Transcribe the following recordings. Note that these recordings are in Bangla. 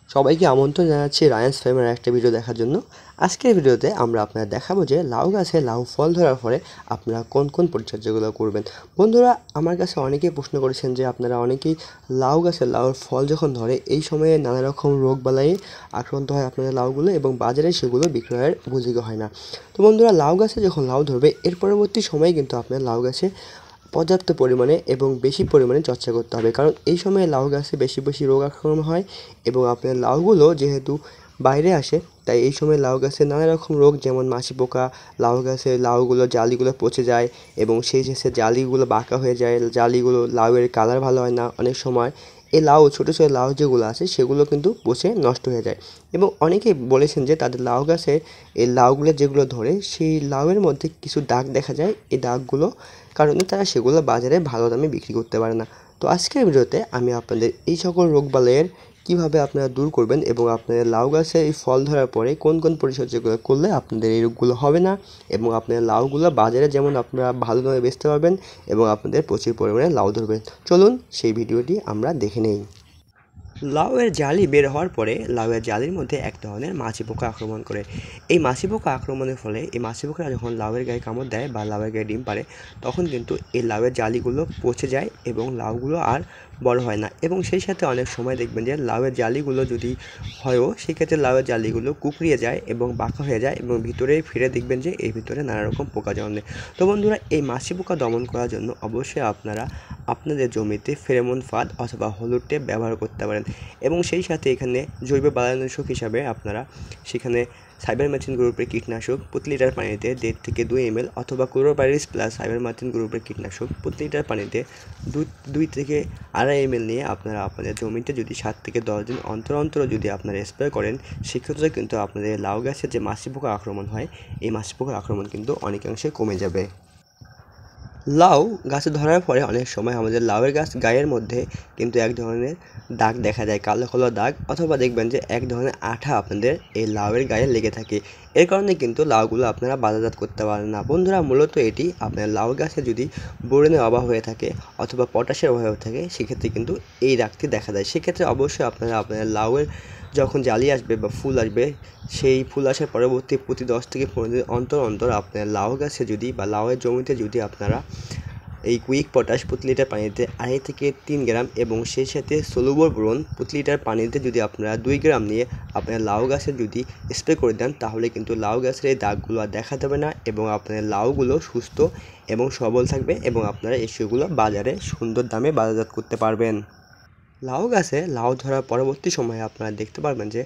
সবাইকে আমন্ত্রণ জানাচ্ছি রায়ান্স ফার্মের একটা ভিডিও দেখার জন্য। আজকের ভিডিওতে আমরা আপনাদের দেখাবো যে লাউ গাছে লাউ ফল ধরার পরে আপনারা কোন কোন পরিচর্যাগুলো করবেন। বন্ধুরা, আমার কাছে অনেকেই প্রশ্ন করেছেন যে আপনারা অনেকেই লাউ গাছে লাউর ফল যখন ধরে এই সময়ে নানা রকম রোগবালাই আক্রান্ত হয় আপনাদের লাউগুলো এবং বাজারে সেগুলো বিক্রয়ের উপযোগী হয় না। তো বন্ধুরা, লাউ গাছে যখন লাউ ধরবে এর পরবর্তী সময়ে কিন্তু আপনার লাউ গাছে পর্যাপ্ত পরিমাণে এবং বেশি পরিমাণে চর্চা করতে হবে, কারণ এই সময়ে লাউ গাছে বেশি বেশি রোগ আক্রমণ হয় এবং আপনার লাউগুলো যেহেতু বাইরে আসে তাই এই সময় লাউ গাছে নানা রকম রোগ যেমন মাছি পোকা, লাউ গাছে লাউগুলো জালিগুলো পচে যায় এবং সেই শেষে জালিগুলো বাঁকা হয়ে যায়, জালিগুলো লাউয়ের কালার ভালো হয় না। অনেক সময় এই লাউ ছোটো ছোটো লাউ যেগুলো আছে সেগুলো কিন্তু পচে নষ্ট হয়ে যায় এবং অনেকেই বলেছেন যে তাদের লাউ গাছে এই লাউগুলো যেগুলো ধরে সেই লাউয়ের মধ্যে কিছু দাগ দেখা যায়। এই দাগগুলো কারণে তারা সেগুলো বাজারে ভালো দামে বিক্রি করতে পারে না। তো আজকের ভিডিওতে আমি আপনাদের এই সকল রোগবালাইয়ের কীভাবে আপনারা দূর করবেন এবং আপনাদের লাউ গাছে এই ফল ধরার পরে কোন কোন পরিচর্যাগুলো করলে আপনাদের এই রোগগুলো হবে না এবং আপনাদের লাউগুলো বাজারে যেমন আপনারা ভালো দামে বেচতে পারবেন এবং আপনাদের প্রচুর পরিমাণে লাউ ধরবেন। চলুন সেই ভিডিওটি আমরা দেখে নেই। লাউয়ের জালি বের হওয়ার পরে লাউয়ের জালির মধ্যে এক ধরনের মাছি পোকা আক্রমণ করে। এই মাছি পোকা আক্রমণের ফলে এই মাছি পোকারা যখন লাউয়ের গায়ে কামড় দেয় বা লাউয়ের গায়ে ডিম পাড়ে তখন কিন্তু এই লাউয়ের জালিগুলো পচে যায় এবং লাউগুলো আর বড় হয় না এবং সেই সাথে অনেক সময় দেখবেন যে লাউয়ের জালিগুলো যদি হয়ও সেক্ষেত্রে লাউয়ের জালিগুলো কুঁকড়িয়ে যায় এবং বাঁকা হয়ে যায় এবং ভিতরে ফিরে দেখবেন যে এর ভিতরে নানা রকম পোকা জন্মে। তো বন্ধুরা, এই মাছি পোকা দমন করার জন্য অবশ্যই আপনারা আপনাদের জমিতে ফেরোমন ফাঁদ অথবা হলুদ টেপ ব্যবহার করতে পারেন এবং সেই সাথে এখানে জৈব বালানাশক হিসাবে আপনারা সেখানে সাইবারমেথ্রিন গ্রুপের কীটনাশক প্রতি লিটার পানিতে 1.5 থেকে 2 ml অথবা ক্লোরোপাইরিস প্লাস সাইবারমেথ্রিন গ্রুপের কীটনাশক প্রতি লিটার পানিতে 2 থেকে 2.5 ml নিয়ে আপনারা আপনাদের জমিতে যদি 7 থেকে 10 দিন অন্তর অন্তর যদি আপনারা স্প্রে করেন সেক্ষেত্রে কিন্তু আপনাদের লাউ গাছের যে মাছি পোকা আক্রমণ হয় এই মাছি পোকার আক্রমণ কিন্তু অনেকাংশে কমে যাবে। লাউ গাছে ধরার পরে অনেক সময় আমাদের লাউয়ের গাছ গায়ের মধ্যে কিন্তু এক ধরনের দাগ দেখা যায়, কালো কালো দাগ, অথবা দেখবেন যে এক ধরনের আঠা আপনাদের এই লাউয়ের গায়ে লেগে থাকে। এর কারণে কিন্তু লাউগুলো আপনারা বাজারজাত করতে পারেন না। বন্ধুরা, মূলত এটি আপনার লাউ গাছে যদি বোরনের অভাব হয়ে থাকে অথবা পটাশের অভাব হয়ে থাকে সেক্ষেত্রে কিন্তু এই দাগটি দেখা যায়। সেক্ষেত্রে অবশ্যই আপনারা আপনার লাউয়ের যখন জালি আসবে বা ফুল আসবে সেই ফুল আসার পরবর্তী প্রতি 10 থেকে 15 দিন অন্তর অন্তর আপনার লাউ গাছে যদি বা লাউয়ের জমিতে যদি আপনারা এই কুইক পটাশ প্রতি লিটার পানিতে 2.5 থেকে 3 গ্রাম এবং সেই সাথে সলুবল বোরন প্রতি লিটার পানিতে যদি আপনারা 2 গ্রাম নিয়ে আপনার লাউ গাছে যদি স্প্রে করে দেন তাহলে কিন্তু লাউ গাছের এই দাগগুলো আর দেখা দেবে না এবং আপনার লাউগুলো সুস্থ এবং সবল থাকবে এবং আপনারা সেগুলো বাজারে সুন্দর দামে বাজারজাত করতে পারবেন। লাউ গাছে লাউ ধরার পরবর্তী সময়ে আপনারা দেখতে পারবেন যে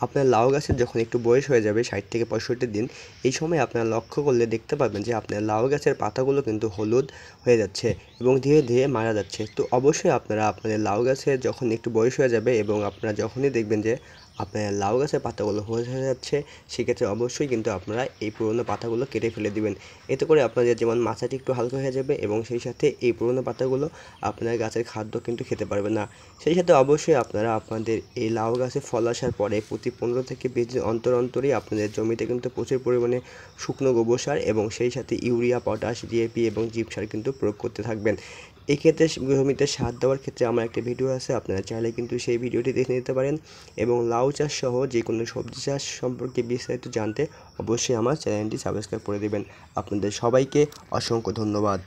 আপনার লাউ গাছের যখন একটু বয়স হয়ে যাবে 60 থেকে 65 দিন, এই সময় আপনারা লক্ষ্য করলে দেখতে পাবেন যে আপনার লাউ গাছের পাতাগুলো কিন্তু হলুদ হয়ে যাচ্ছে এবং ধীরে ধীরে মারা যাচ্ছে। তো অবশ্যই আপনারা আপনাদের লাউ গাছের যখন একটু বয়স হয়ে যাবে এবং আপনারা যখনই দেখবেন যে আপনার লাউ গাছের পাতাগুলো হলুদ হয়ে যাচ্ছে সেক্ষেত্রে অবশ্যই কিন্তু আপনারা এই পুরনো পাতাগুলো কেটে ফেলে দিবেন। এতে করে আপনাদের যেমন মাচাটি একটু হালকা হয়ে যাবে এবং সেই সাথে এই পুরনো পাতাগুলো আপনার গাছের খাদ্য কিন্তু খেতে পারবে না। সেই সাথে অবশ্যই আপনারা আপনাদের এই লাউ গাছে ফল আসার পরে প্রতি 15 থেকে 20 দিন অন্তর অন্তরই আপনাদের জমিতে কিন্তু প্রচুর পরিমাণে শুকনো গোবর সার এবং সেই সাথে ইউরিয়া, পটাশ, ডিএপি এবং জিপ সার কিন্তু প্রয়োগ করতে থাকবেন। এই ক্ষেত্রে জমিতে সার দেওয়ার ক্ষেত্রে আমার একটা ভিডিও আছে, আপনারা চাইলে কিন্তু সেই ভিডিওটি দেখে নিতে পারেন এবং লাউ চাষ সহ যে কোনো সবজি চাষ সম্পর্কে বিস্তারিত জানতে অবশ্যই আমার চ্যানেলটি সাবস্ক্রাইব করে দেবেন। আপনাদের সবাইকে অসংখ্য ধন্যবাদ।